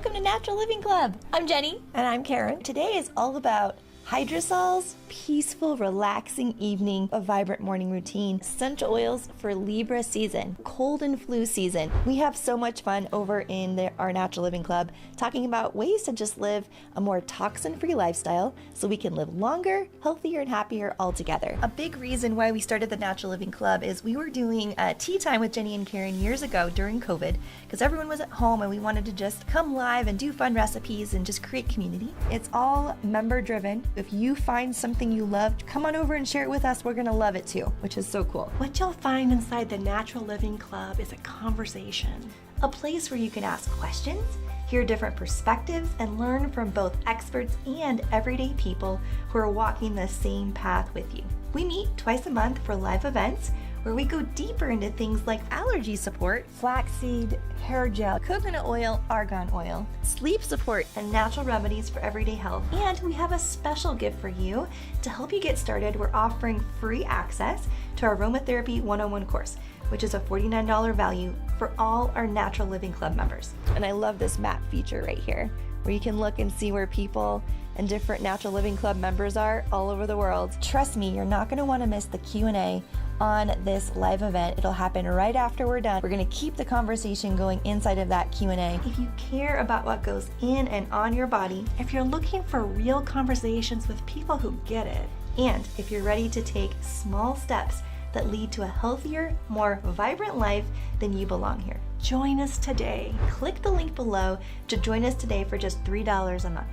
welcome to Natural Living Club. I'm Jenny. And I'm Karen. Today is all about hydrosols, peaceful, relaxing evening, a vibrant morning routine, essential oils for Libra season, cold and flu season. We have so much fun over in our Natural Living Club talking about ways to just live a more toxin-free lifestyle so we can live longer, healthier, and happier all together. A big reason why we started the Natural Living Club is we were doing a tea time with Jenny and Karen years ago during COVID because everyone was at home and we wanted to just come live and do fun recipes and just create community. It's all member-driven. If you find something you loved, come on over and share it with us. We're gonna love it too, which is so cool. What you'll find inside the Natural Living Club is a conversation. A place where you can ask questions, hear different perspectives, and learn from both experts and everyday people who are walking the same path with you. We meet twice a month for live events where we go deeper into things like allergy support, flaxseed, hair gel, coconut oil, argan oil, sleep support, and natural remedies for everyday health. And we have a special gift for you. To help you get started, we're offering free access to our Aromatherapy 101 course, which is a $49 value for all our Natural Living Club members. And I love this map feature right here, where you can look and see where people and different Natural Living Club members are all over the world. Trust me, you're not gonna wanna miss the Q&A on this live event. It'll happen right after we're done. We're gonna keep the conversation going inside of that Q&A. If you care about what goes in and on your body, If you're looking for real conversations with people who get it, and if you're ready to take small steps that lead to a healthier, more vibrant life, then you belong here. join us today. Click the link below to join us today for just $3 a month.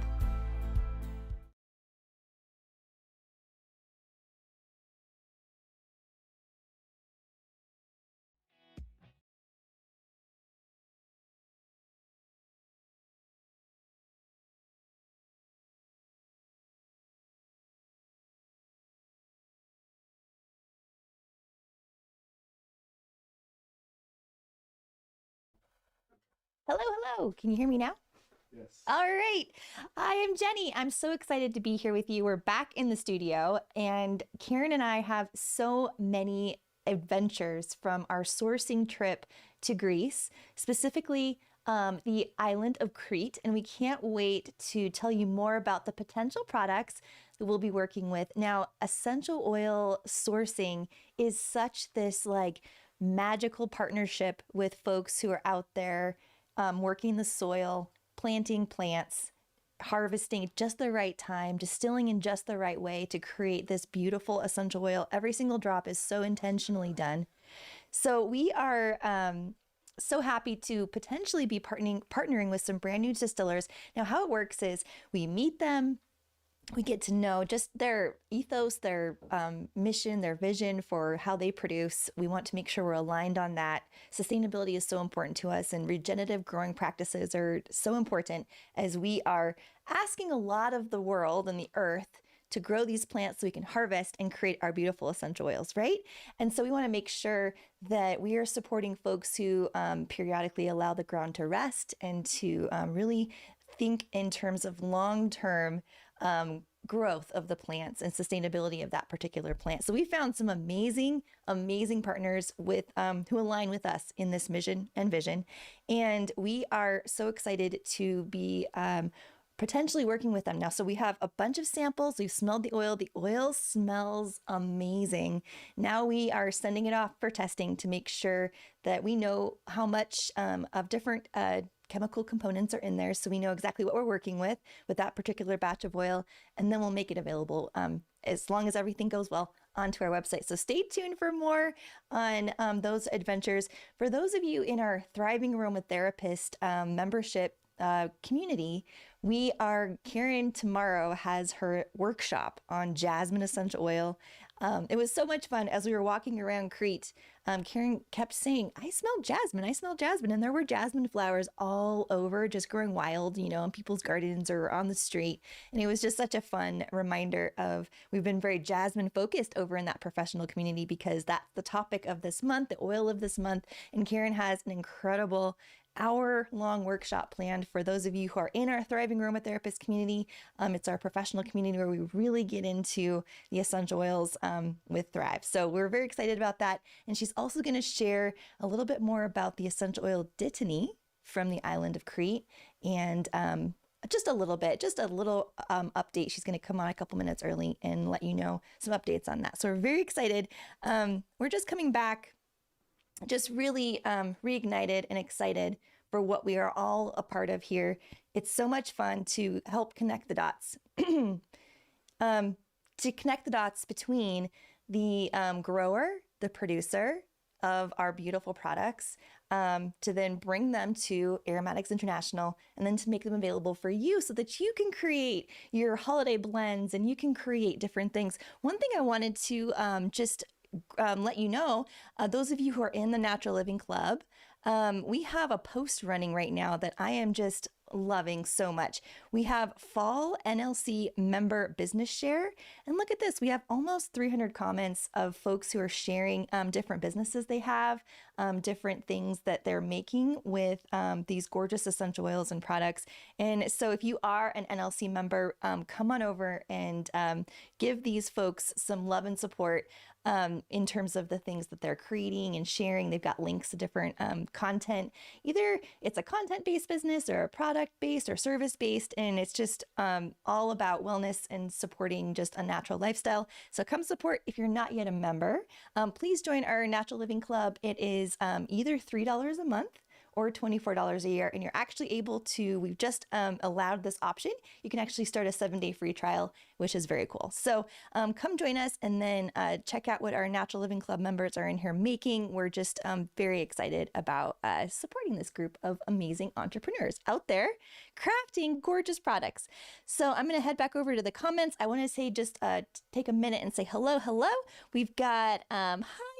Hello. Can you hear me now? Yes. All right. I am Jenny. I'm so excited to be here with you. We're back in the studio, and Karen and I have so many adventures from our sourcing trip to Greece, specifically the island of Crete, and we can't wait to tell you more about the potential products that we'll be working with. Now, essential oil sourcing is such this like magical partnership with folks who are out there working the soil, planting plants, harvesting at just the right time, distilling in just the right way to create this beautiful essential oil. Every single drop is so intentionally done. So we are so happy to potentially be partnering with some brand new distillers. Now, how it works is we meet them, we get to know just their ethos, their mission, their vision for how they produce. We want to make sure we're aligned on that. Sustainability is so important to us, and regenerative growing practices are so important as we are asking a lot of the world and the earth to grow these plants so we can harvest and create our beautiful essential oils, right? And so we want to make sure that we are supporting folks who periodically allow the ground to rest and to really think in terms of long-term growth of the plants and sustainability of that particular plant. So we found some amazing partners with who align with us in this mission and vision. And we are so excited to be potentially working with them now. So we have a bunch of samples. We've smelled the oil. The oil smells amazing. Now we are sending it off for testing to make sure that we know how much of different chemical components are in there, so we know exactly what we're working with that particular batch of oil, and then we'll make it available as long as everything goes well onto our website. So stay tuned for more on those adventures. For those of you in our Thriving Aromatherapist membership community, Karen tomorrow has her workshop on jasmine essential oil. It was so much fun. As we were walking around Crete, Karen kept saying, I smell jasmine. And there were jasmine flowers all over, just growing wild, in people's gardens or on the street. And it was just such a fun reminder of, we've been very jasmine focused over in that professional community because that's the topic of this month, the oil of this month. And Karen has an incredible hour-long workshop planned for those of you who are in our Thriving Aromatherapist community. It's our professional community where we really get into the essential oils with Thrive. So we're very excited about that. And she's also going to share a little bit more about the essential oil dittany from the island of Crete. And just a little update. She's going to come on a couple minutes early and let you know some updates on that. So we're very excited. We're just coming back, just really reignited and excited for what we are all a part of here. It's so much fun to help connect the dots, to connect the dots between the grower, the producer of our beautiful products, to then bring them to Aromatics International and then to make them available for you so that you can create your holiday blends and you can create different things. One thing I wanted to just let you know, those of you who are in the Natural Living Club, we have a post running right now that I am just loving so much. We have Fall NLC member business share. And look at this, we have almost 300 comments of folks who are sharing different businesses they have, different things that they're making with these gorgeous essential oils and products. And so if you are an NLC member, come on over and give these folks some love and support in terms of the things that they're creating and sharing. They've got links to different content. Either it's a content-based business or a product-based or service-based, and it's just all about wellness and supporting just a natural lifestyle. So come support if you're not yet a member. Please join our Natural Living Club. It is either $3 a month or $24 a year. And you're actually able to, we've just allowed this option. You can actually start a 7-day free trial, which is very cool. So come join us and then check out what our Natural Living Club members are in here making. We're just very excited about supporting this group of amazing entrepreneurs out there crafting gorgeous products. So I'm going to head back over to the comments. I want to say just take a minute and say hello. We've got, hi,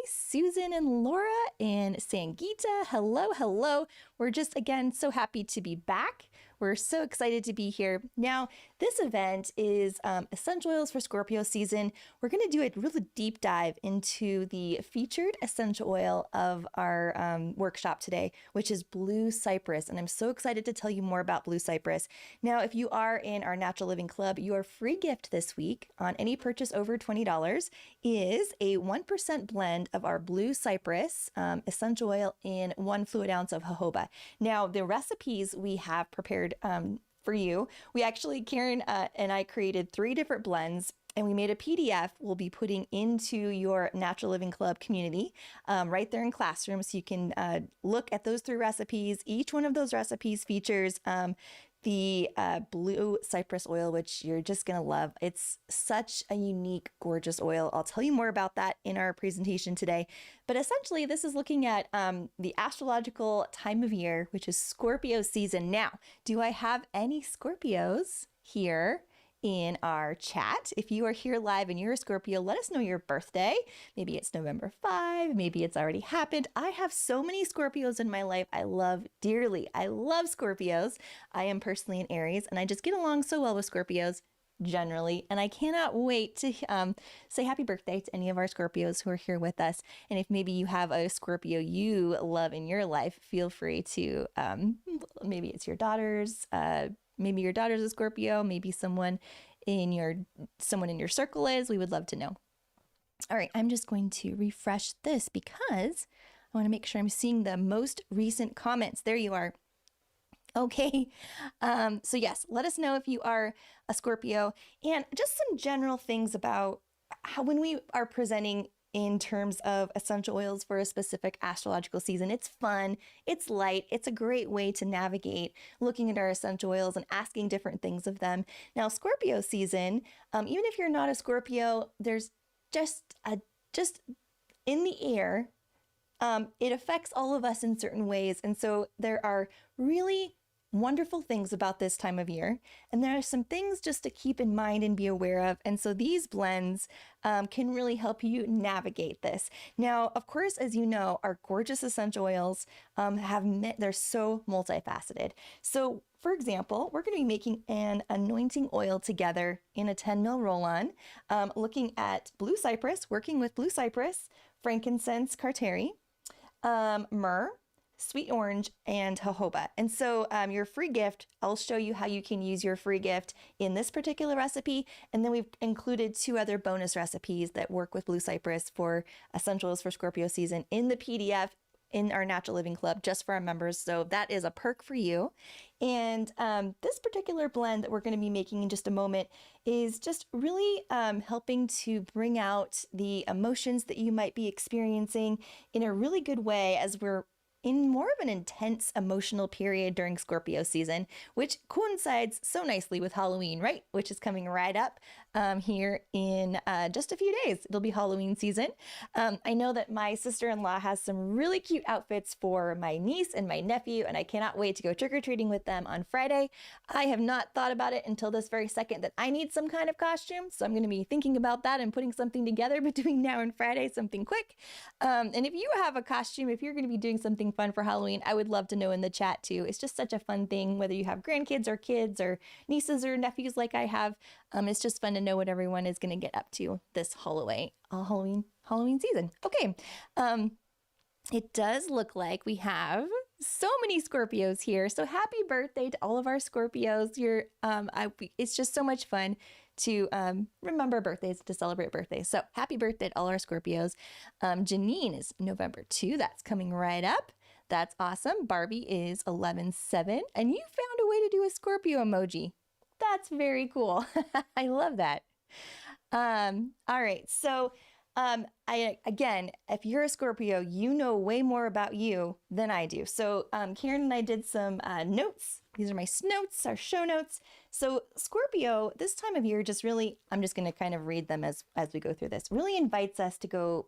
Susan and Laura and Sangeeta. Hello. We're just, again, so happy to be back. We're so excited to be here. Now, this event is Essential Oils for Scorpio season. We're going to do a really deep dive into the featured essential oil of our workshop today, which is blue cypress. And I'm so excited to tell you more about blue cypress. Now, if you are in our Natural Living Club, your free gift this week on any purchase over $20 is a 1% blend of our blue cypress essential oil in 1 fluid ounce of jojoba. Now, the recipes we have prepared for you, we actually, Karen and I created 3 different blends, and we made a PDF we'll be putting into your Natural Living Club community right there in Classroom. So you can look at those 3 recipes. Each one of those recipes features the blue cypress oil, which you're just going to love. It's such a unique, gorgeous oil. I'll tell you more about that in our presentation today. But essentially, this is looking at the astrological time of year, which is Scorpio season. Now, do I have any Scorpios here in our chat? If you are here live and you're a Scorpio, let us know your birthday. Maybe it's November 5, maybe it's already happened. I have so many Scorpios in my life I love dearly. I love Scorpios. I am personally an Aries, and I just get along so well with Scorpios generally, and I cannot wait to say happy birthday to any of our Scorpios who are here with us. And if maybe you have a Scorpio you love in your life, feel free to, maybe it's your daughter's, maybe your daughter's a Scorpio, maybe someone in your circle is. We would love to know. All right, I'm just going to refresh this because I want to make sure I'm seeing the most recent comments. There you are. Okay, so yes, let us know if you are a Scorpio, and just some general things about how, when we are presenting in terms of essential oils for a specific astrological season, it's fun, it's light, it's a great way to navigate looking at our essential oils and asking different things of them. Now, Scorpio season, even if you're not a Scorpio, there's just in the air, it affects all of us in certain ways. And so there are really wonderful things about this time of year. And there are some things just to keep in mind and be aware of. And so these blends can really help you navigate this. Now, of course, as you know, our gorgeous essential oils they're so multifaceted. So for example, we're going to be making an anointing oil together in a 10 ml roll-on, looking at blue cypress, working with blue cypress, frankincense, carteri, myrrh, sweet orange, and jojoba. And so your free gift, I'll show you how you can use your free gift in this particular recipe. And then we've included 2 other bonus recipes that work with blue cypress for essentials for Scorpio season in the PDF in our Natural Living Club just for our members. So that is a perk for you. And this particular blend that we're going to be making in just a moment is just really helping to bring out the emotions that you might be experiencing in a really good way as we're in more of an intense emotional period during Scorpio season, which coincides so nicely with Halloween, right? Which is coming right up here in just a few days. It'll be Halloween season. I know that my sister-in-law has some really cute outfits for my niece and my nephew, and I cannot wait to go trick-or-treating with them on Friday. I have not thought about it until this very second that I need some kind of costume, so I'm going to be thinking about that and putting something together between now and Friday, something quick. And if you have a costume, if you're going to be doing something fun for Halloween, I would love to know in the chat too. It's just such a fun thing, whether you have grandkids or kids or nieces or nephews like I have. It's just fun to know what everyone is going to get up to this Halloween season. Okay. It does look like we have so many Scorpios here. So happy birthday to all of our Scorpios. It's just so much fun to remember birthdays, to celebrate birthdays. So happy birthday to all our Scorpios. Janine is November 2. That's coming right up. That's awesome. Barbie is 11/7. And you found a way to do a Scorpio emoji. That's very cool. I love that. All right. So again, if you're a Scorpio, you know way more about you than I do. So Karen and I did some notes. These are my notes, our show notes. So Scorpio, this time of year, just really, I'm just going to kind of read them as we go through this, really invites us to go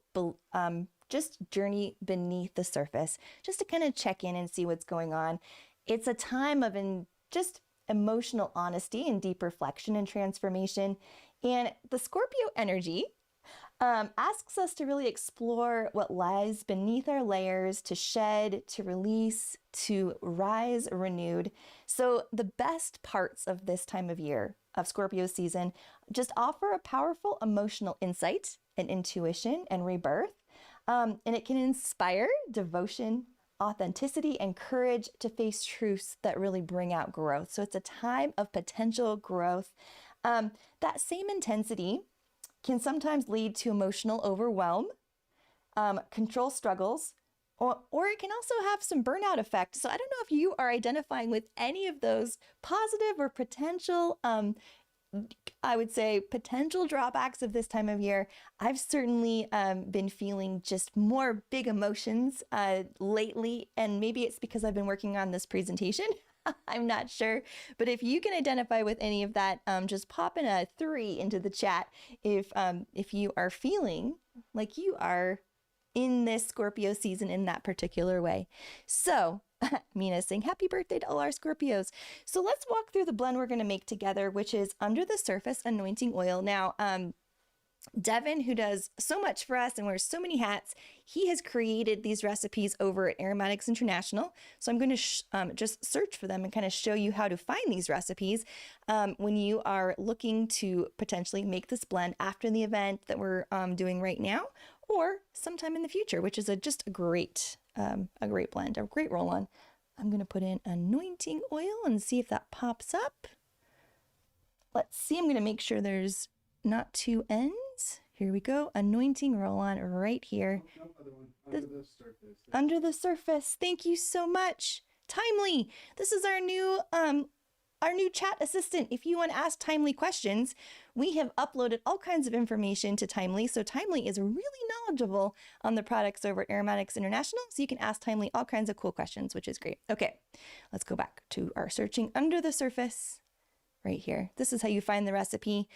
just journey beneath the surface, just to kind of check in and see what's going on. It's a time of just emotional honesty and deep reflection and transformation. And the Scorpio energy asks us to really explore what lies beneath our layers, to shed, to release, to rise renewed. So the best parts of this time of year, of Scorpio season, just offer a powerful emotional insight and intuition and rebirth. And it can inspire devotion, authenticity, and courage to face truths that really bring out growth. So it's a time of potential growth. That same intensity can sometimes lead to emotional overwhelm, control struggles, or it can also have some burnout effect. So I don't know if you are identifying with any of those positive or potential, I would say, potential drawbacks of this time of year. I've certainly been feeling just more big emotions lately, and maybe it's because I've been working on this presentation. I'm not sure, but if you can identify with any of that, just pop in a 3 into the chat if you are feeling like you are in this Scorpio season in that particular way. So Mina's saying happy birthday to all our Scorpios. So let's walk through the blend we're going to make together, which is Under the Surface Anointing Oil. Now, Devin, who does so much for us and wears so many hats, he has created these recipes over at Aromatics International. So I'm going to just search for them and kind of show you how to find these recipes when you are looking to potentially make this blend after the event that we're doing right now, or sometime in the future, which is just a great blend, a great roll-on. I'm going to put in anointing oil and see if that pops up. Let's see. I'm going to make sure there's not 2 ends. Here we go. Anointing roll-on right here. Under the surface. Thank you so much. Timely. This is our new chat assistant. If you want to ask Timely questions, we have uploaded all kinds of information to Timely. So Timely is really knowledgeable on the products over at Aromatics International. So you can ask Timely all kinds of cool questions, which is great. Okay, let's go back to our searching under the surface. Right here. This is how you find the recipe.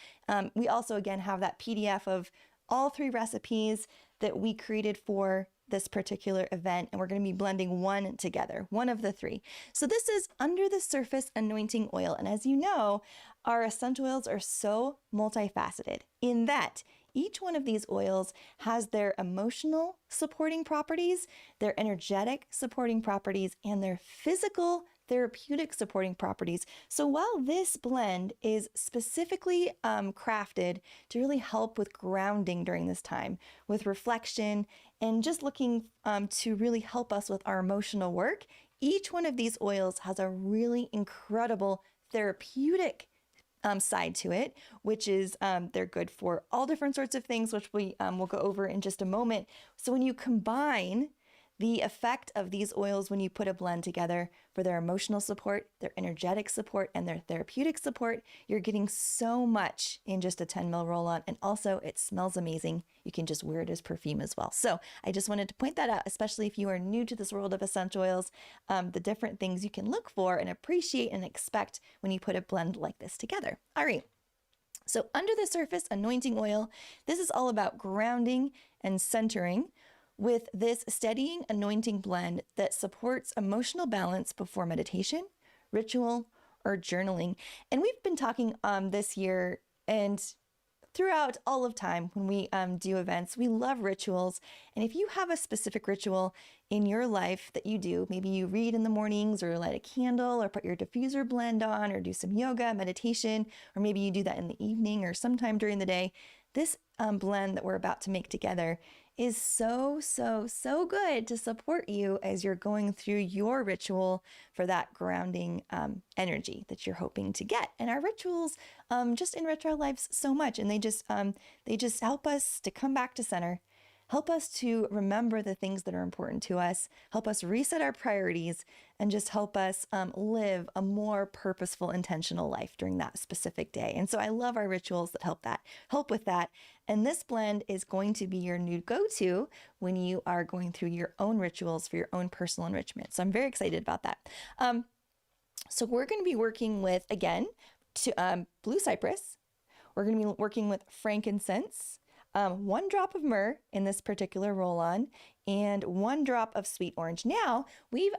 We also, again, have that PDF of all 3 recipes that we created for this particular event, and we're going to be blending one together, one of the 3. So this is Under the Surface Anointing Oil, and as you know, our essential oils are so multifaceted in that each one of these oils has their emotional supporting properties, their energetic supporting properties, and their physical therapeutic supporting properties. So while this blend is specifically crafted to really help with grounding during this time, with reflection, and just looking to really help us with our emotional work, each one of these oils has a really incredible therapeutic side to it, which is they're good for all different sorts of things, which we will go over in just a moment. So when you combine The effect of these oils when you put a blend together for their emotional support, their energetic support, and their therapeutic support, you're getting so much in just a 10 ml roll-on. And also it smells amazing. You can just wear it as perfume as well. So I just wanted to point that out, especially if you are new to this world of essential oils, the different things you can look for and appreciate and expect when you put a blend like this together. All right. So under the surface anointing oil, this is all about grounding and centering with this steadying anointing blend that supports emotional balance before meditation, ritual, or journaling. And we've been talking this year and throughout all of time when we do events, we love rituals. And if you have a specific ritual in your life that you do, maybe you read in the mornings or light a candle or put your diffuser blend on or do some yoga, meditation, or maybe you do that in the evening or sometime during the day, this blend that we're about to make together is so good to support you as you're going through your ritual for that grounding energy that you're hoping to get. And our rituals just enrich our lives so much, and they just help us to come back to center, help us to remember the things that are important to us, help us reset our priorities, and just help us live a more purposeful, intentional life during that specific day. And so I love our rituals that help with that. And this blend is going to be your new go-to when you are going through your own rituals for your own personal enrichment. So I'm very excited about that. So we're going to be working with, again, blue cypress. We're going to be working with frankincense, 1 drop of myrrh in this particular roll-on, and 1 drop of sweet orange. Now, we've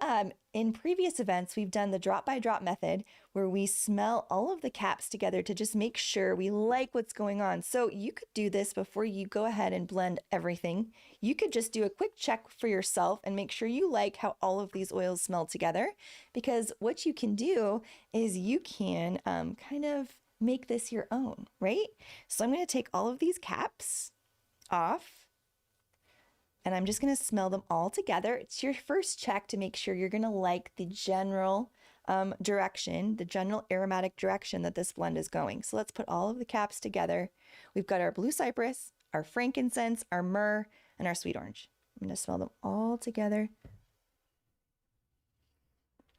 in previous events, we've done the drop-by-drop method where we smell all of the caps together to just make sure we like what's going on. So you could do this before you go ahead and blend everything. You could just do a quick check for yourself and make sure you like how all of these oils smell together, because what you can do is you can kind of make this your own, right? So I'm going to take all of these caps off and I'm just going to smell them all together. It's your first check to make sure you're going to like the general direction, the general aromatic direction that this blend is going. So let's put all of the caps together. We've got our blue cypress, our frankincense, our myrrh, and our sweet orange. I'm going to smell them all together.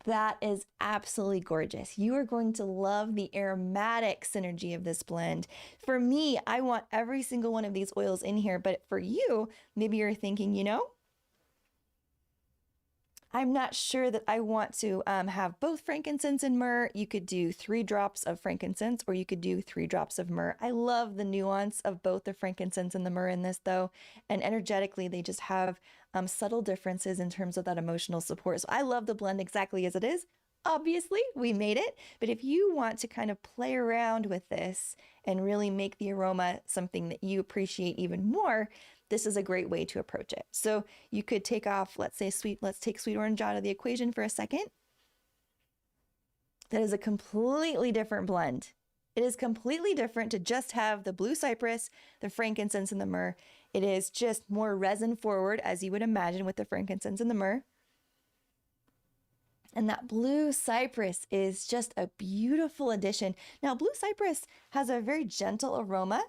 That is absolutely gorgeous. You are going to love the aromatic synergy of this blend. For me, I want every single one of these oils in here, but for you, maybe you're thinking, I'm not sure that I want to have both frankincense and myrrh. You could do 3 drops of frankincense or you could do 3 drops of myrrh. I love the nuance of both the frankincense and the myrrh in this though. And energetically, they just have subtle differences in terms of that emotional support. So I love the blend exactly as it is. Obviously, we made it, but if you want to kind of play around with this and really make the aroma something that you appreciate even more, this is a great way to approach it. So you could take off, let's take sweet orange out of the equation for a second. That is a completely different blend. It is completely different to just have the blue cypress, the frankincense, and the myrrh. It is just more resin forward, as you would imagine with the frankincense and the myrrh. And that blue cypress is just a beautiful addition. Now, blue cypress has a very gentle aroma.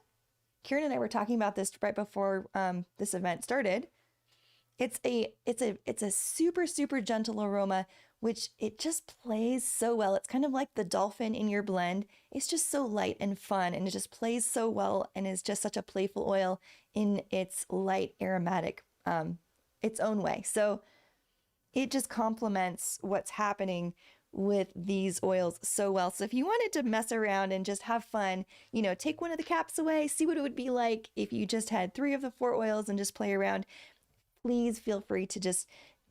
Kieran and I were talking about this right before this event started. It's a super gentle aroma, which it just plays so well. It's kind of like the dolphin in your blend. It's just so light and fun, and it just plays so well and is just such a playful oil in its light aromatic, its own way. So it just complements what's happening with these oils so well. So if you wanted to mess around and just have fun, take one of the caps away, see what it would be like if you just had 3 of the 4 oils and just play around, please feel free to just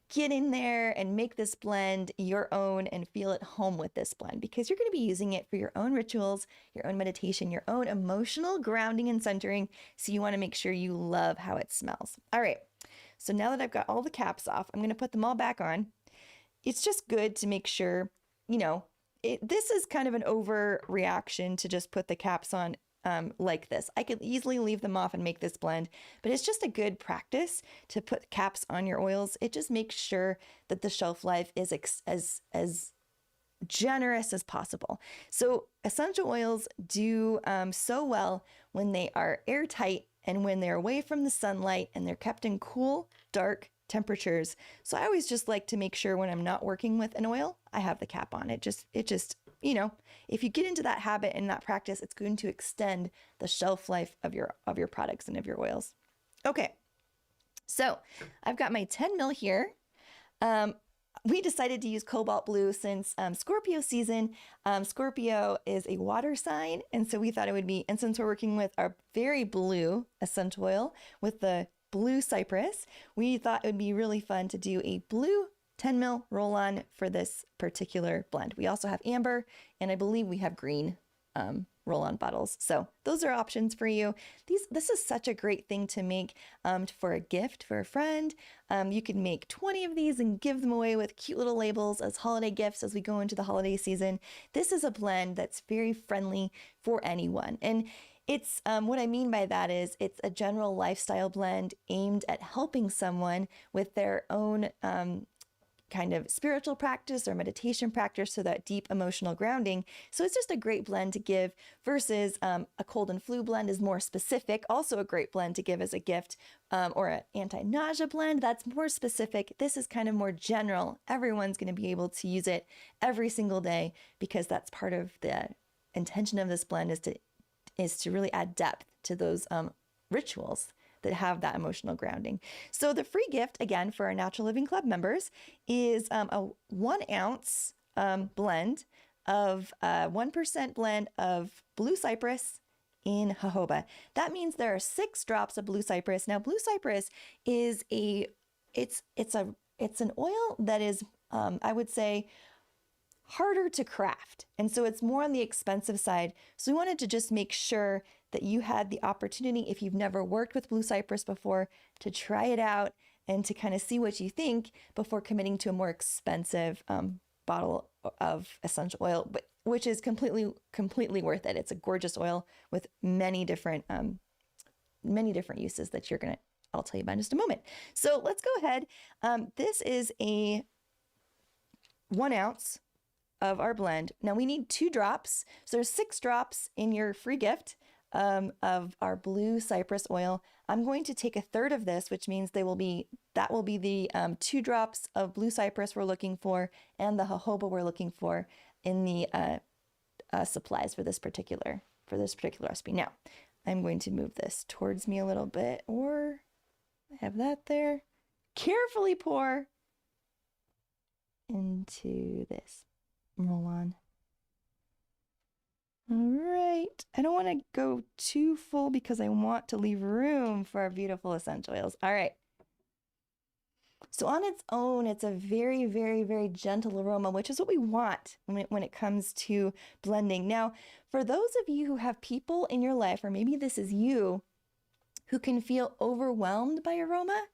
get in there and make this blend your own and feel at home with this blend, because you're going to be using it for your own rituals, your own meditation, your own emotional grounding and centering. So you want to make sure you love how it smells. All right. So now that I've got all the caps off, I'm going to put them all back on. It's just good to make sure, this is kind of an overreaction to just put the caps on like this. I could easily leave them off and make this blend, but it's just a good practice to put caps on your oils. It just makes sure that the shelf life is as generous as possible. So essential oils do so well when they are airtight and when they're away from the sunlight and they're kept in cool, dark, temperatures. So I always just like to make sure when I'm not working with an oil, I have the cap on. It just, if you get into that habit and that practice, it's going to extend the shelf life of your products and of your oils. Okay. So I've got my 10 mil here. We decided to use cobalt blue since Scorpio season. Scorpio is a water sign. And so we thought it would be, and since we're working with our very blue essential oil with the blue cypress, we thought it would be really fun to do a blue 10 mil roll on for this particular blend. We also have amber, and I believe we have green roll-on bottles. So those are options for you. This is such a great thing to make for a gift for a friend. You can make 20 of these and give them away with cute little labels as holiday gifts as we go into the holiday season. This is a blend that's very friendly for anyone. And it's what I mean by that is it's a general lifestyle blend aimed at helping someone with their own kind of spiritual practice or meditation practice, so that deep emotional grounding. So it's just a great blend to give versus a cold and flu blend is more specific. Also a great blend to give as a gift, or an anti-nausea blend that's more specific. This is kind of more general. Everyone's going to be able to use it every single day because that's part of the intention of this blend is to really add depth to those rituals that have that emotional grounding. So the free gift, again, for our Natural Living Club members is a 1 ounce blend of 1% blend of blue cypress in jojoba. That means there are 6 drops of blue cypress. Now, blue cypress is it's an oil that is, I would say, harder to craft. And so it's more on the expensive side. So we wanted to just make sure that you had the opportunity, if you've never worked with blue cypress before, to try it out and to kind of see what you think before committing to a more expensive bottle of essential oil, but which is completely worth it. It's a gorgeous oil with many different uses that I'll tell you about in just a moment. So let's go ahead. This is a 1 ounce of our blend. Now we need 2 drops. So there's 6 drops in your free gift of our blue cypress oil. I'm going to take a third of this, which means that will be the 2 drops of blue cypress we're looking for and the jojoba we're looking for in the supplies for this particular recipe. Now I'm going to move this towards me a little bit, or I have that there. Carefully pour into this roll on. All right. I don't want to go too full because I want to leave room for our beautiful essential oils. All right. So on its own, it's a very, very, very gentle aroma, which is what we want when it comes to blending. Now, for those of you who have people in your life, or maybe this is you, who can feel overwhelmed by aroma,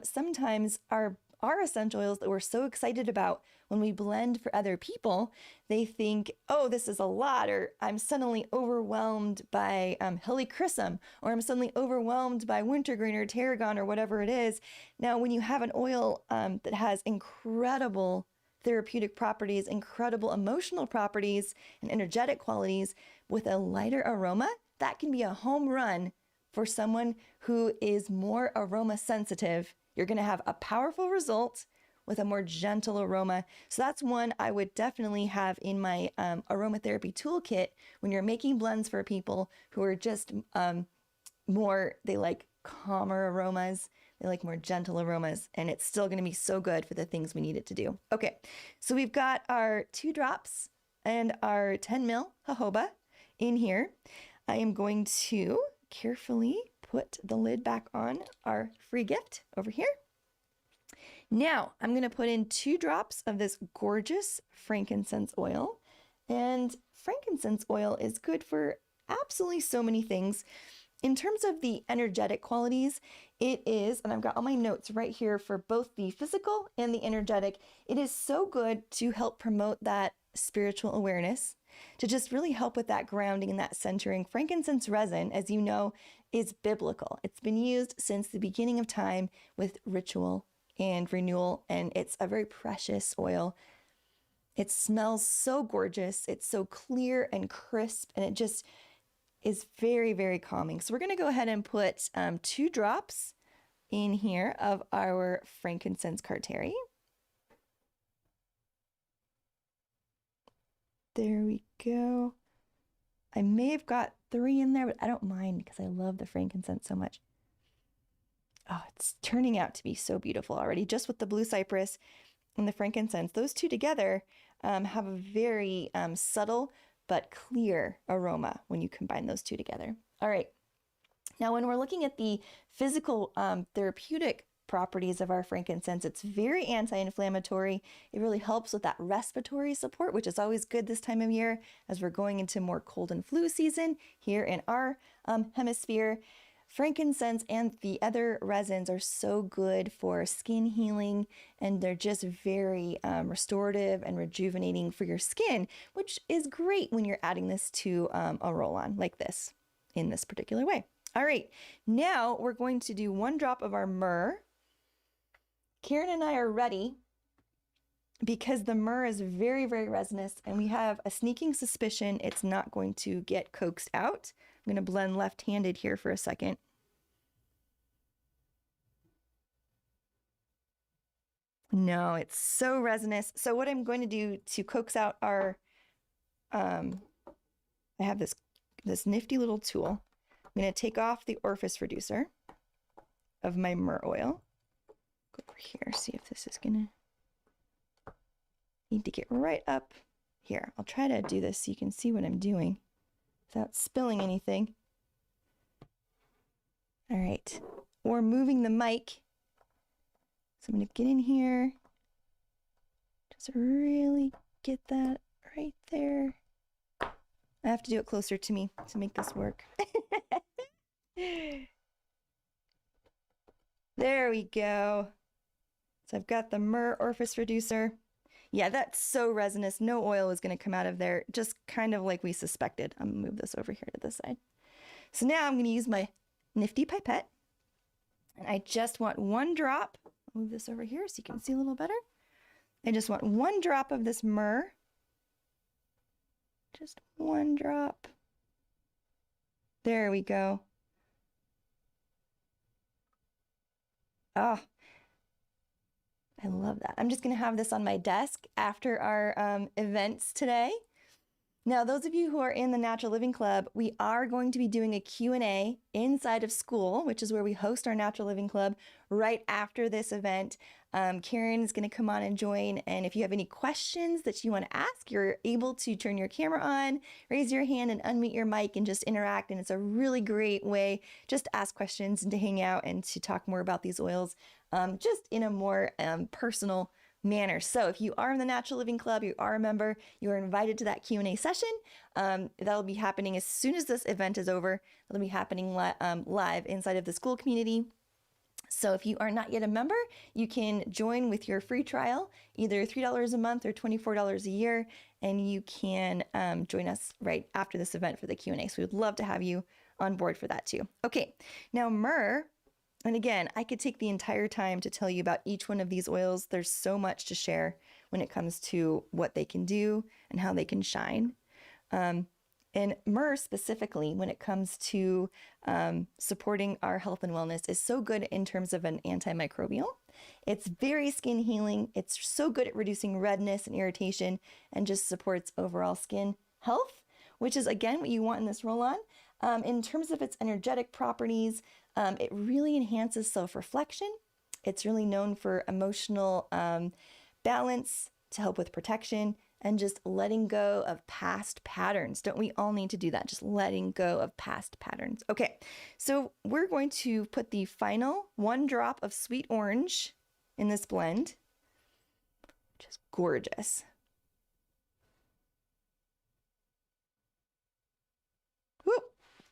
sometimes our essential oils that we're so excited about, when we blend for other people, they think, oh, this is a lot, or I'm suddenly overwhelmed by helichrysum, or I'm suddenly overwhelmed by wintergreen or tarragon or whatever it is. Now, when you have an oil that has incredible therapeutic properties, incredible emotional properties, and energetic qualities with a lighter aroma, that can be a home run for someone who is more aroma sensitive. You're going to have a powerful result with a more gentle aroma. So that's one I would definitely have in my aromatherapy toolkit when you're making blends for people who are just they like calmer aromas. They like more gentle aromas, and it's still going to be so good for the things we need it to do. Okay, so we've got our 2 drops and our 10 ml jojoba in here. I am going to carefully put the lid back on our free gift over here. Now I'm going to put in 2 drops of this gorgeous frankincense oil. And frankincense oil is good for absolutely so many things. In terms of the energetic qualities, it is, and I've got all my notes right here for both the physical and the energetic, it is so good to help promote that spiritual awareness, to just really help with that grounding and that centering. Frankincense resin, as you know, is biblical. It's been used since the beginning of time with ritual and renewal, and it's a very precious oil. It smells so gorgeous. It's so clear and crisp, and it just is very, very calming. So we're going to go ahead and put 2 drops in here of our frankincense carteri. There we go. I may have got 3 in there, but I don't mind because I love the frankincense so much. Oh, it's turning out to be so beautiful already, just with the blue cypress and the frankincense. Those two together have a very subtle but clear aroma when you combine those two together. All right. Now, when we're looking at the physical therapeutic properties of our frankincense, it's very anti-inflammatory. It really helps with that respiratory support, which is always good this time of year as we're going into more cold and flu season here in our hemisphere. Frankincense and the other resins are so good for skin healing, and they're just very restorative and rejuvenating for your skin, which is great when you're adding this to a roll-on like this in this particular way. All right, now we're going to do 1 drop of our myrrh. Karen and I are ready because the myrrh is very, very resinous, and we have a sneaking suspicion it's not going to get coaxed out. I'm going to blend left-handed here for a second. No, it's so resinous. So what I'm going to do to coax out our, I have this nifty little tool. I'm going to take off the orifice reducer of my myrrh oil. Go over here, see if this is going to need to get right up here. I'll try to do this so you can see what I'm doing without spilling anything. All right, or moving the mic. So I'm going to get in here, just really get that right there. I have to do it closer to me to make this work. There we go. So I've got the myrrh orifice reducer. Yeah, that's so resinous. No oil is going to come out of there, just kind of like we suspected. I'm going to move this over here to this side. So now I'm going to use my nifty pipette, and I just want 1 drop. Move this over here so you can see a little better. I just want 1 drop of this myrrh. Just 1 drop. There we go. Oh, I love that. I'm just going to have this on my desk after our events today. Now, those of you who are in the Natural Living Club, we are going to be doing a Q&A inside of school, which is where we host our Natural Living Club right after this event. Karen is going to come on and join, and if you have any questions that you want to ask, you're able to turn your camera on, raise your hand, and unmute your mic and just interact, and it's a really great way just to ask questions and to hang out and to talk more about these oils just in a more personal manner. So if you are in the Natural Living Club, you are a member, you are invited to that Q&A session. That'll be happening as soon as this event is over. It'll be happening live inside of the school community. So if you are not yet a member, you can join with your free trial, either $3 a month or $24 a year, and you can join us right after this event for the Q&A. So we'd love to have you on board for that too. Okay, now myrrh. And again, I could take the entire time to tell you about each one of these oils. There's so much to share when it comes to what they can do and how they can shine. And myrrh specifically, when it comes to supporting our health and wellness, is so good in terms of an antimicrobial. It's very skin healing. It's so good at reducing redness and irritation, and just supports overall skin health, which is, again, what you want in this roll-on. In terms of its energetic properties, it really enhances self-reflection. It's really known for emotional balance, to help with protection, and just letting go of past patterns. Don't we all need to do that? Just letting go of past patterns. Okay, so we're going to put the final 1 drop of sweet orange in this blend, which is gorgeous. Whoop.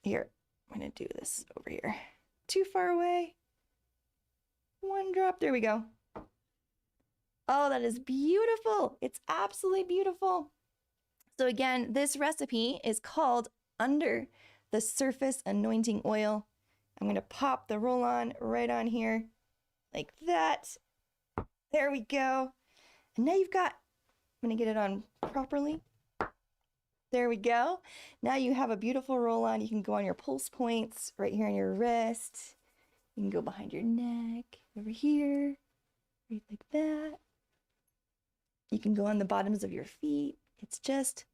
Here, I'm going to do this over here. Too far away. 1 drop. There we go. Oh, that is beautiful. It's absolutely beautiful. So again, this recipe is called Under the Surface Anointing Oil. I'm going to pop the roll-on right on here like that. There we go. And now you've got, I'm going to get it on properly. There we go. Now you have a beautiful roll-on. You can go on your pulse points right here on your wrist. You can go behind your neck, over here, right like that. You can go on the bottoms of your feet. It's just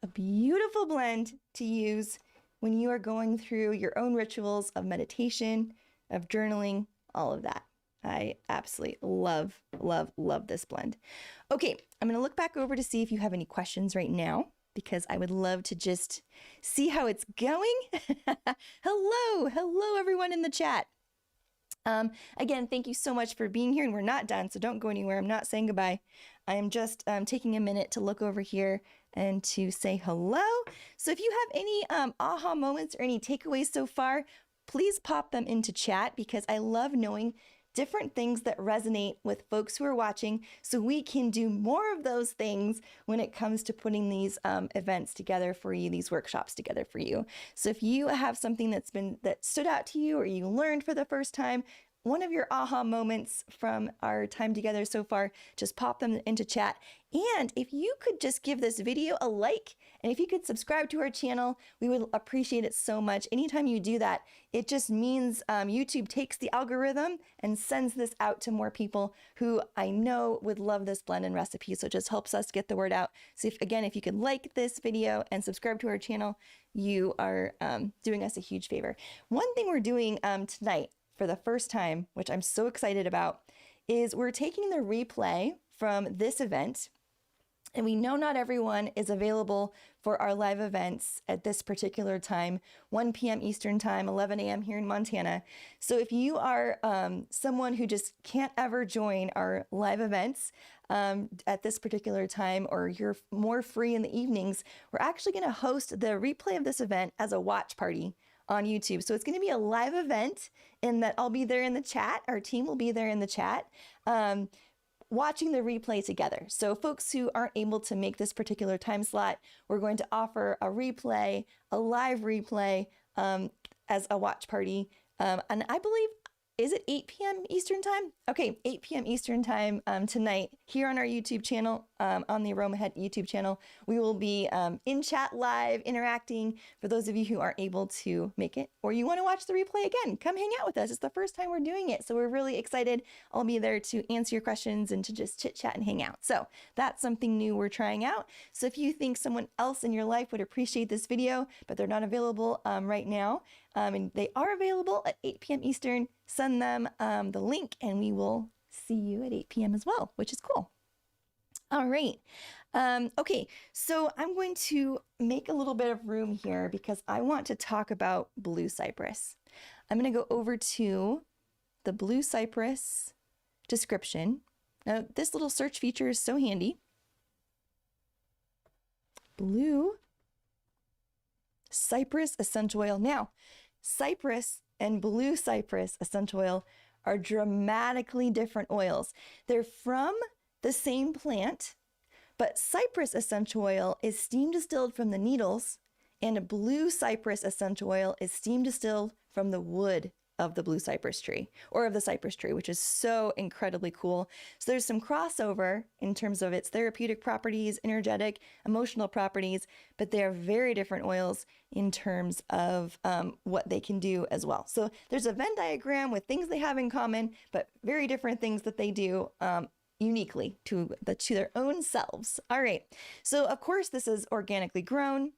a beautiful blend to use when you are going through your own rituals of meditation, of journaling, all of that. I absolutely love, love, love this blend. Okay, I'm going to look back over to see if you have any questions right now, because I would love to just see how it's going. Hello, everyone in the chat. Again, thank you so much for being here, and we're not done, so don't go anywhere. I'm not saying goodbye. I am just taking a minute to look over here and to say hello. So if you have any aha moments or any takeaways so far, please pop them into chat, because I love knowing different things that resonate with folks who are watching, so we can do more of those things when it comes to putting these events together for you, these workshops together for you. So if you have something that stood out to you, or you learned for the first time, one of your aha moments from our time together so far, just pop them into chat. And if you could just give this video a like, and if you could subscribe to our channel, we would appreciate it so much. Anytime you do that, it just means YouTube takes the algorithm and sends this out to more people who I know would love this blend and recipe. So it just helps us get the word out. So if you could like this video and subscribe to our channel, you are doing us a huge favor. One thing we're doing tonight, for the first time, which I'm so excited about, is we're taking the replay from this event. And we know not everyone is available for our live events at this particular time, 1 p.m. Eastern time, 11 a.m. here in Montana. So if you are someone who just can't ever join our live events at this particular time, or you're more free in the evenings, we're actually going to host the replay of this event as a watch party on YouTube. So it's going to be a live event, in that I'll be there in the chat. Our team will be there in the chat, watching the replay together. So folks who aren't able to make this particular time slot, we're going to offer a replay, a live replay, as a watch party. And I believe, is it 8 p.m. Eastern time? Okay, 8 p.m. Eastern time tonight here on our YouTube channel, on the Aromahead YouTube channel. We will be in chat live, interacting. For those of you who aren't able to make it, or you want to watch the replay again, come hang out with us. It's the first time we're doing it, so we're really excited. I'll be there to answer your questions and to just chit chat and hang out. So that's something new we're trying out. So if you think someone else in your life would appreciate this video, but they're not available right now, and they are available at 8 p.m. Eastern, send them the link, and we will see you at 8 p.m. as well, which is cool. All right. Okay, so I'm going to make a little bit of room here, because I want to talk about blue cypress. I'm going to go over to the blue cypress description. Now, this little search feature is so handy. Blue cypress essential oil. Now, cypress and blue cypress essential oil are dramatically different oils. They're from the same plant, but cypress essential oil is steam distilled from the needles, and blue cypress essential oil is steam distilled from the wood of the blue cypress tree, or of the cypress tree, which is so incredibly cool. So there's some crossover in terms of its therapeutic properties, energetic, emotional properties, but they are very different oils in terms of what they can do as well. So there's a Venn diagram with things they have in common, but very different things that they do uniquely to their own selves. All right. So of course, this is organically grown.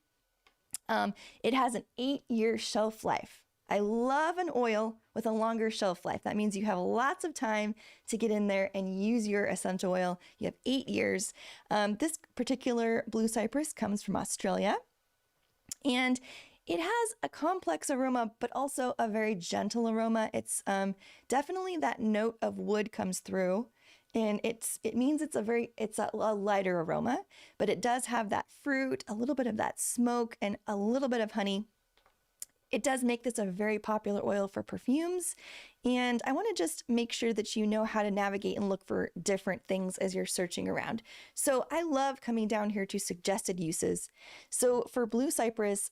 It has an 8-year shelf life. I love an oil with a longer shelf life. That means you have lots of time to get in there and use your essential oil. You have 8 years. This particular blue cypress comes from Australia, and it has a complex aroma, but also a very gentle aroma. It's definitely that note of wood comes through, and it means it's a lighter aroma, but it does have that fruit, a little bit of that smoke, and a little bit of honey. It does make this a very popular oil for perfumes, and I want to just make sure that you know how to navigate and look for different things as you're searching around. So I love coming down here to suggested uses. So for blue cypress,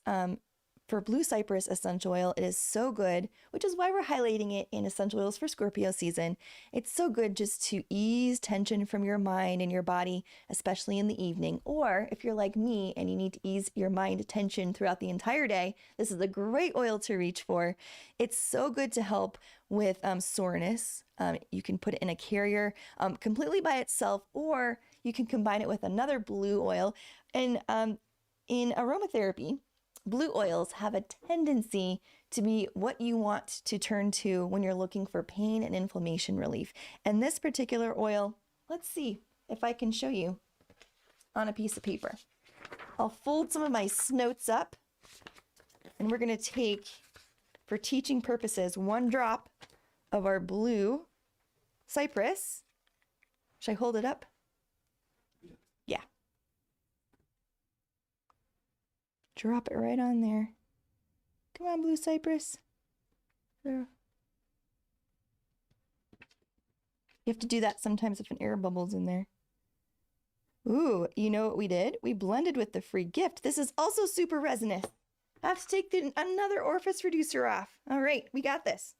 for blue cypress essential oil, it is so good, which is why we're highlighting it in essential oils for Scorpio season. It's so good just to ease tension from your mind and your body, especially in the evening. Or if you're like me and you need to ease your mind tension throughout the entire day, this is a great oil to reach for. It's so good to help with soreness. You can put it in a carrier completely by itself, or you can combine it with another blue oil. And in aromatherapy, blue oils have a tendency to be what you want to turn to when you're looking for pain and inflammation relief. And this particular oil, let's see if I can show you on a piece of paper. I'll fold some of my notes up, and we're going to take, for teaching purposes, 1 drop of our blue cypress. Should I hold it up? Yeah. Drop it right on there. Come on, blue cypress. There. You have to do that sometimes if an air bubble's in there. Ooh, you know what we did? We blended with the free gift. This is also super resinous. I have to take another orifice reducer off. All right, we got this.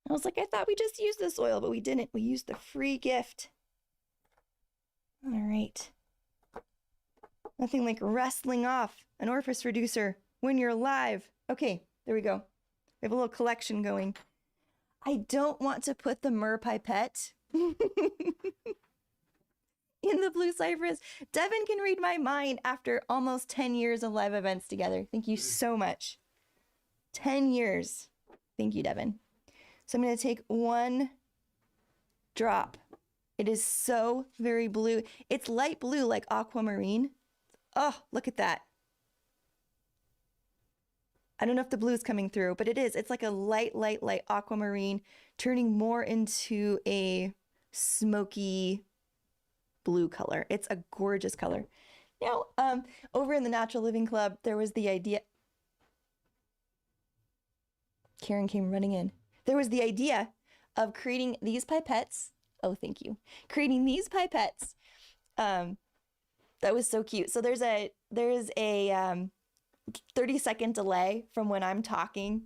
I was like, I thought we just used this oil, but we didn't. We used the free gift. All right. Nothing like wrestling off an orifice reducer when you're live. Okay, there we go. We have a little collection going. I don't want to put the myrrh pipette in the blue cypress. Devin can read my mind after almost 10 years of live events together. Thank you so much. 10 years. Thank you, Devin. So I'm going to take 1 drop. It is so very blue. It's light blue like aquamarine. Oh, look at that. I don't know if the blue is coming through, but it is. It's like a light aquamarine, turning more into a smoky blue color. It's a gorgeous color. Now, over in the Natural Living Club, there was the idea. Karen came running in. There was the idea of creating these pipettes. Oh, thank you. Creating these pipettes. That was so cute. So there's a 30-second delay from when I'm talking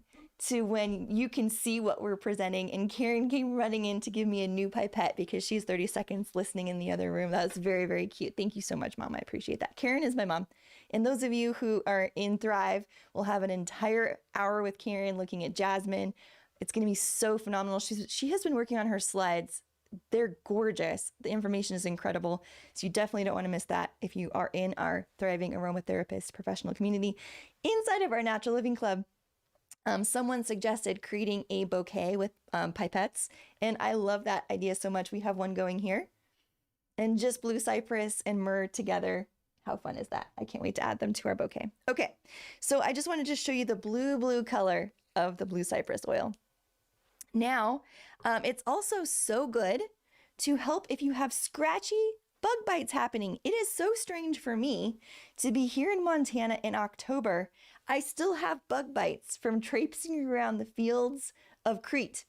to when you can see what we're presenting. And Karen came running in to give me a new pipette because she's 30 seconds listening in the other room. That was very, very cute. Thank you so much, Mom. I appreciate that. Karen is my mom. And those of you who are in Thrive will have an entire hour with Karen looking at Jasmine. It's going to be so phenomenal. She has been working on her slides. They're gorgeous. The information is incredible. So you definitely don't want to miss that if you are in our Thriving Aromatherapist professional community. Inside of our Natural Living Club, someone suggested creating a bouquet with pipettes. And I love that idea so much. We have one going here. And just blue cypress and myrrh together. How fun is that? I can't wait to add them to our bouquet. Okay, so I just wanted to show you the blue color of the blue cypress oil. Now, it's also so good to help if you have scratchy bug bites happening. It is so strange for me to be here in Montana in October. I still have bug bites from traipsing around the fields of Crete.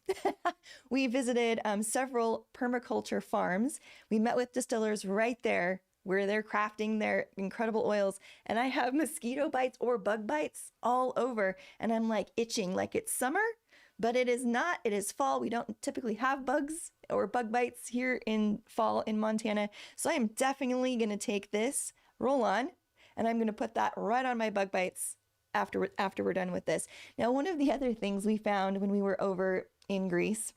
We visited several permaculture farms. We met with distillers right there where they're crafting their incredible oils. And I have mosquito bites or bug bites all over. And I'm like itching like it's summer. But it is not. It is fall. We don't typically have bugs or bug bites here in fall in Montana. So I am definitely going to take this roll on and I'm going to put that right on my bug bites after we're done with this. Now, one of the other things we found when we were over in Greece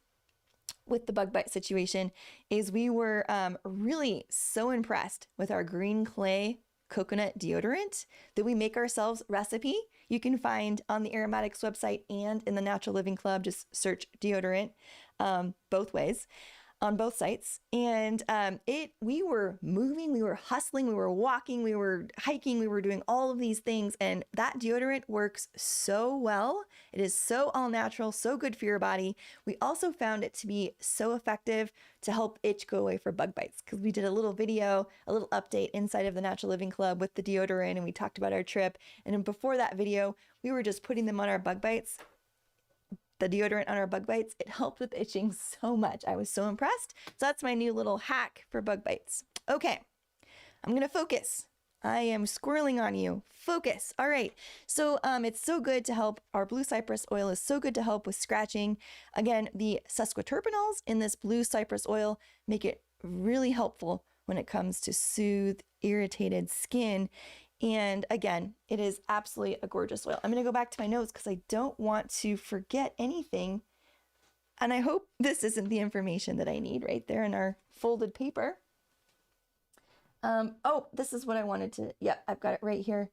with the bug bite situation is we were really so impressed with our green clay coconut deodorant that we make ourselves recipe. You can find on the Aromatics website and in the Natural Living Club. Just search deodorant both ways on both sites. And we were moving, we were hustling, we were walking, we were hiking, we were doing all of these things. And that deodorant works so well. It is so all natural, so good for your body. We also found it to be so effective to help itch go away for bug bites, because we did a little video, a little update inside of the Natural Living Club with the deodorant, and we talked about our trip. And then before that video, we were just putting them on our bug bites. The deodorant on our bug bites, it helped with itching so much. I was so impressed. So that's my new little hack for bug bites. Okay, I'm gonna focus I am squirreling on you. Focus. All right. So it's so good to help. Our blue cypress oil is so good to help with scratching. Again, the sesquiterpenols in this blue cypress oil make it really helpful when it comes to soothe irritated skin. And again, it is absolutely a gorgeous oil. I'm going to go back to my notes because I don't want to forget anything. And I hope this isn't the information that I need right there in our folded paper. Oh, this is what I wanted to, yeah, I've got it right here.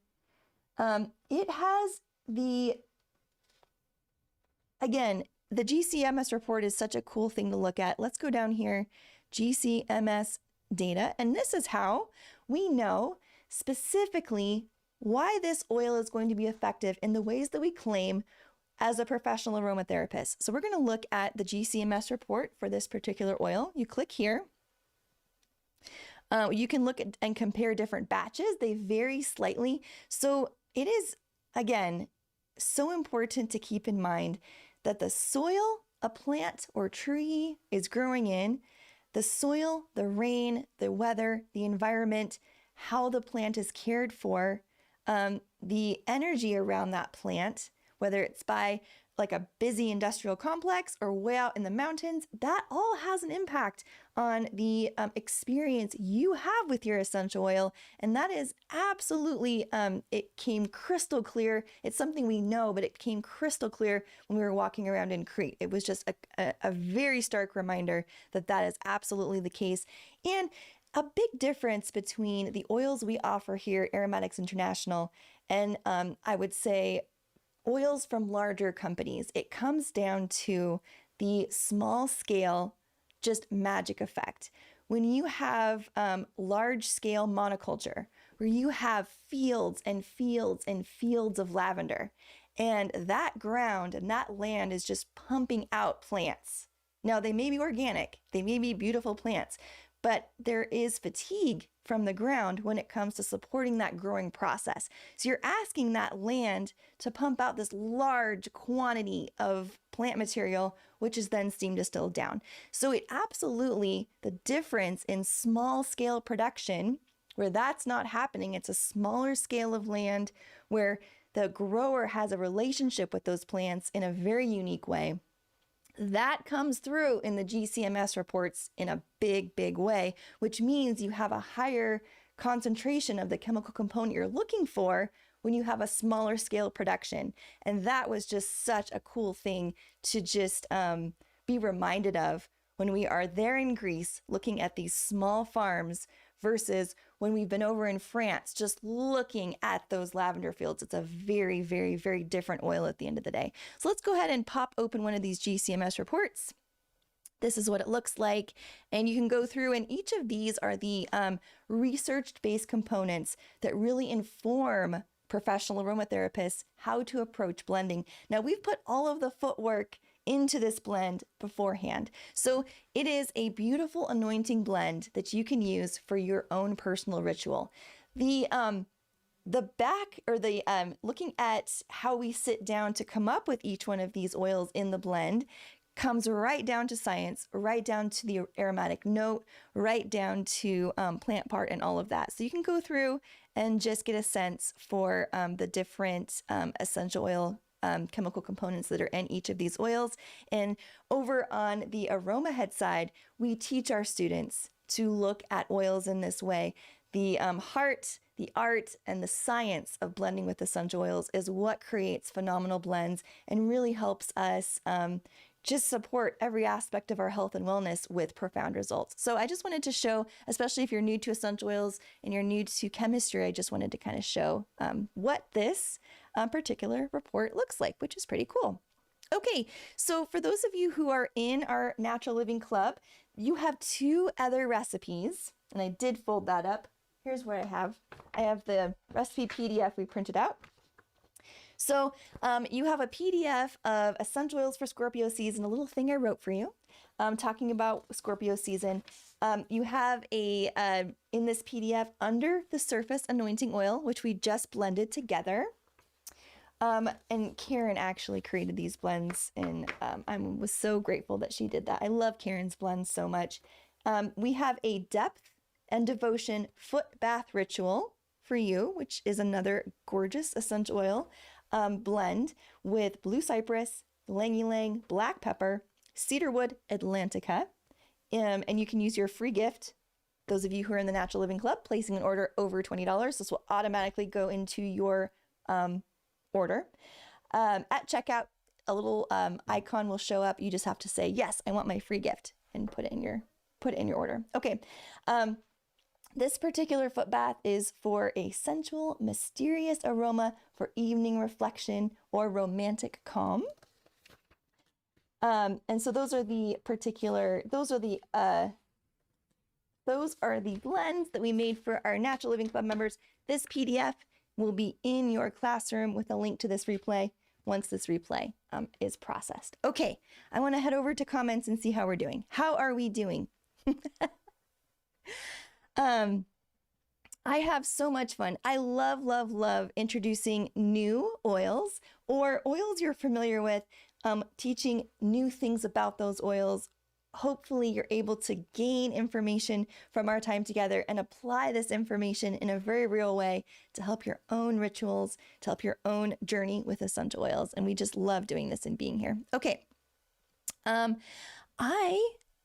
It has again, the GCMS report is such a cool thing to look at. Let's go down here, GCMS data. And this is how we know specifically why this oil is going to be effective in the ways that we claim as a professional aromatherapist. So we're going to look at the GCMS report for this particular oil. You click here. You can look at and compare different batches. They vary slightly. So it is, again, so important to keep in mind that the soil a plant or tree is growing in, the soil, the rain, the weather, the environment, how the plant is cared for, the energy around that plant, whether it's by like a busy industrial complex or way out in the mountains, that all has an impact on the experience you have with your essential oil. And that is absolutely, it came crystal clear. It's something we know, but it came crystal clear when we were walking around in Crete. It was just a very stark reminder that that is absolutely the case. And a big difference between the oils we offer here, Aromatics International, and I would say oils from larger companies. It comes down to the small scale, just magic effect. When you have large scale monoculture, where you have fields and fields and fields of lavender, and that ground and that land is just pumping out plants. Now, they may be organic, they may be beautiful plants, but there is fatigue from the ground when it comes to supporting that growing process. So you're asking that land to pump out this large quantity of plant material, which is then steam distilled down. So it absolutely, the difference in small scale production, where that's not happening, it's a smaller scale of land where the grower has a relationship with those plants in a very unique way. That comes through in the GCMS reports in a big, big way, which means you have a higher concentration of the chemical component you're looking for when you have a smaller scale production. And that was just such a cool thing to just be reminded of when we are there in Greece looking at these small farms versus when we've been over in France just looking at those lavender fields. It's a very, very, very different oil at the end of the day. So let's go ahead and pop open one of these GCMS reports. This is what it looks like. And you can go through, and each of these are the research-based components that really inform professional aromatherapists how to approach blending. Now, we've put all of the footwork into this blend beforehand. So it is a beautiful anointing blend that you can use for your own personal ritual. The back, or the looking at how we sit down to come up with each one of these oils in the blend comes right down to science, right down to the aromatic note, right down to plant part and all of that. So you can go through and just get a sense for the different essential oil chemical components that are in each of these oils. And over on the aroma head side, we teach our students to look at oils in this way. The heart, the art, and the science of blending with essential oils is what creates phenomenal blends and really helps us just support every aspect of our health and wellness with profound results. So I just wanted to show, especially if you're new to essential oils and you're new to chemistry, I just wanted to kind of show what this particular report looks like, which is pretty cool. Okay, so for those of you who are in our Natural Living Club, you have two other recipes, and I did fold that up. Here's what I have. I have the recipe PDF we printed out. So you have a PDF of essential oils for Scorpio season, a little thing I wrote for you, talking about Scorpio season. You have in this PDF under the surface anointing oil, which we just blended together. And Karen actually created these blends, and I was so grateful that she did that. I love Karen's blends so much. We have a depth and devotion foot bath ritual for You, which is another gorgeous essential oil blend with blue cypress, ylang ylang, black pepper, cedarwood atlantica. And you can use your free gift. Those of you who are in the Natural Living Club, placing an order over $20, this will automatically go into your order. At checkout, a little icon will show up. You just have to say, yes, I want my free gift, and put it in your order. Okay. This particular foot bath is for a sensual, mysterious aroma for evening reflection or romantic calm. And so those are the blends that we made for our Natural Living Club members. This PDF will be in your classroom with a link to this replay once this replay is processed. Okay, I want to head over to comments and see how we're doing. How are we doing? I have so much fun. I love, love, love introducing new oils or oils you're familiar with, teaching new things about those oils. Hopefully you're able to gain information from our time together and apply this information in a very real way to help your own rituals, to help your own journey with essential oils. And we just love doing this and being here. Okay.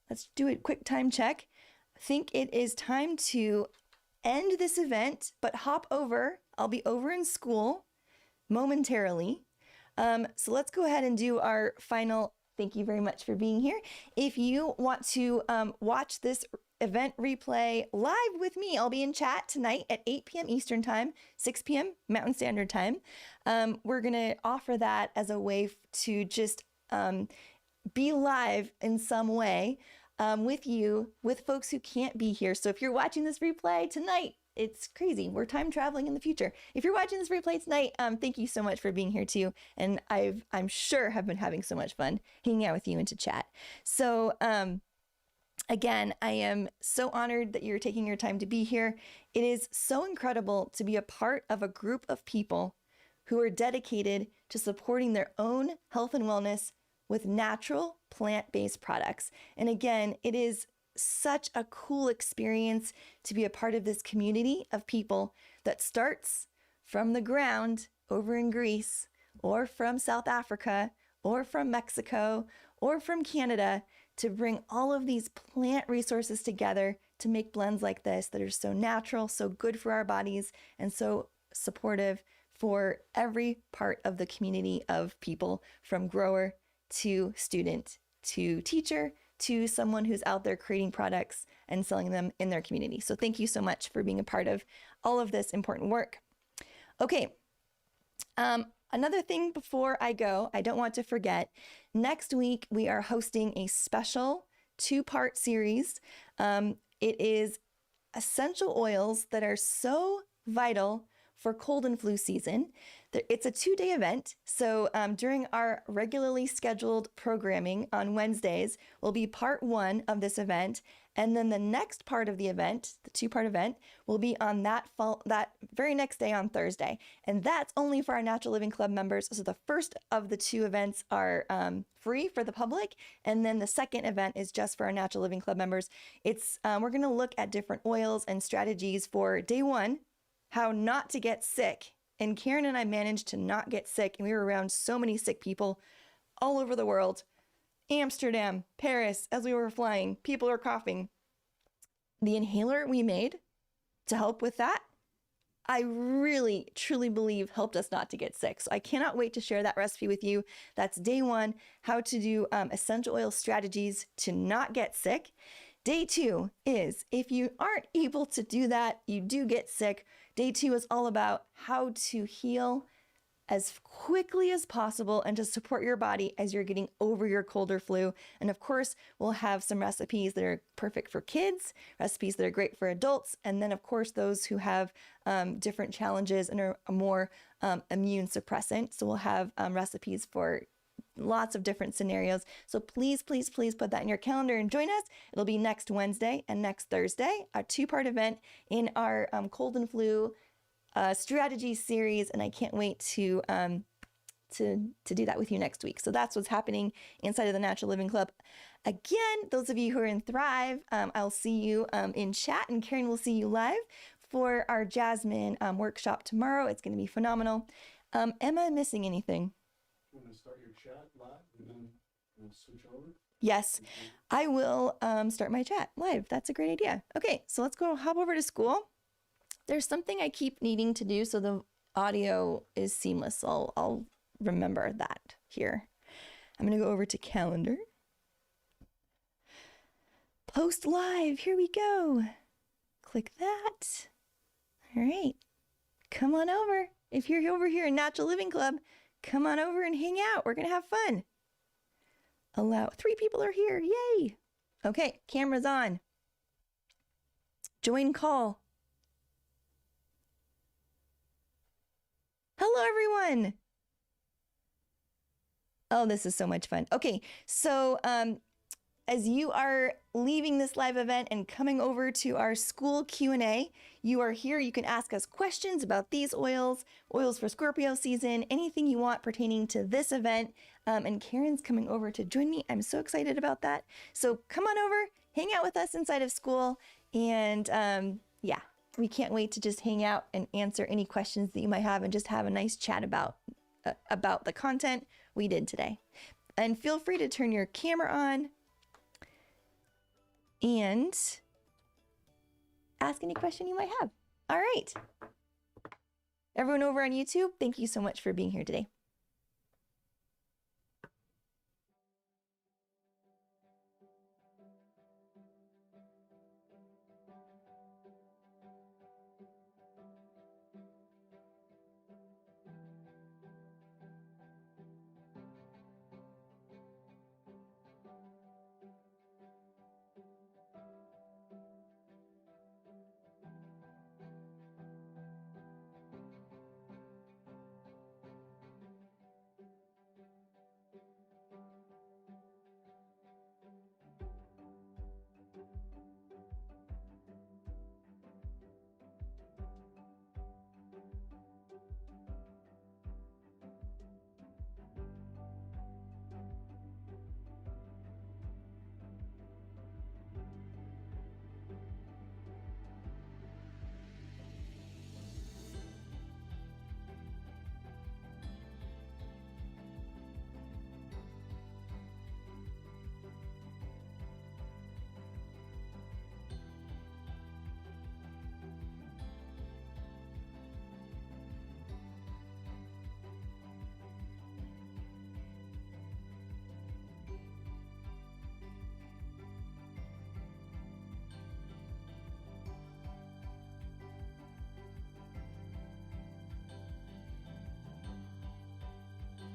Let's do a quick time check. I think it is time to end this event, but hop over. I'll be over in school momentarily. So let's go ahead and do our final. Thank you very much for being here. If you want to watch this event replay live with me, I'll be in chat tonight at 8 p.m. Eastern Time, 6 p.m. Mountain Standard Time. We're going to offer that as a way to just be live in some way with you, with folks who can't be here. So if you're watching this replay tonight, it's crazy. We're time traveling in the future. If you're watching this replay tonight, thank you so much for being here too. And I'm sure have been having so much fun hanging out with you into chat. So again, I am so honored that you're taking your time to be here. It is so incredible to be a part of a group of people who are dedicated to supporting their own health and wellness with natural plant-based products. And again, it is such a cool experience to be a part of this community of people that starts from the ground over in Greece, or from South Africa, or from Mexico, or from Canada, to bring all of these plant resources together to make blends like this that are so natural, so good for our bodies, and so supportive for every part of the community of people, from grower to student to teacher to someone who's out there creating products and selling them in their community. So thank you so much for being a part of all of this important work. Okay, another thing before I go, I don't want to forget, next week we are hosting a special 2-part series. It is essential oils that are so vital for cold and flu season. It's a 2-day event. So during our regularly scheduled programming on Wednesdays will be part 1 of this event. And then the next part of the event, the 2-part event, will be on that very next day on Thursday. And that's only for our Natural Living Club members. So the first of the 2 events are free for the public. And then the second event is just for our Natural Living Club members. We're going to look at different oils and strategies for day 1, how not to get sick. And Karen and I managed to not get sick, and we were around so many sick people all over the world. Amsterdam, Paris, as we were flying, people are coughing. The inhaler we made to help with that, I really, truly believe helped us not to get sick. So I cannot wait to share that recipe with you. That's day 1, how to do essential oil strategies to not get sick. Day 2 is, if you aren't able to do that, you do get sick. Day 2 is all about how to heal as quickly as possible and to support your body as you're getting over your cold or flu. And of course, we'll have some recipes that are perfect for kids, recipes that are great for adults, and then of course those who have different challenges and are more immune suppressant. So we'll have recipes for lots of different scenarios. So please, please, please put that in your calendar and join us. It'll be next Wednesday and next Thursday, a 2-part event in our cold and flu strategy series. And I can't wait to do that with you next week. So that's what's happening inside of the Natural Living Club. Again, those of you who are in Thrive, I'll see you in chat, and Karen will see you live for our jasmine workshop tomorrow. It's going to be phenomenal. Am I missing anything? You want to start your chat live and then we'll switch over? Yes, I will start my chat live. That's a great idea. Okay, so let's go hop over to school. There's something I keep needing to do so the audio is seamless. So I'll remember that here. I'm going to go over to calendar. Post live. Here we go. Click that. All right. Come on over. If you're over here in Natural Living Club, come on over and hang out. We're going to have fun. Allow 3 people are here. Yay. Okay, camera's on. Join call. Hello, everyone. Oh, this is so much fun. Okay, so as you are leaving this live event and coming over to our school Q&A, you are here. You can ask us questions about these oils for Scorpio season, anything you want pertaining to this event. And Karen's coming over to join me. I'm so excited about that. So come on over, hang out with us inside of school. And yeah, we can't wait to just hang out and answer any questions that you might have and just have a nice chat about the content we did today. And feel free to turn your camera on and ask any question you might have. All right. Everyone over on YouTube, thank you so much for being here today.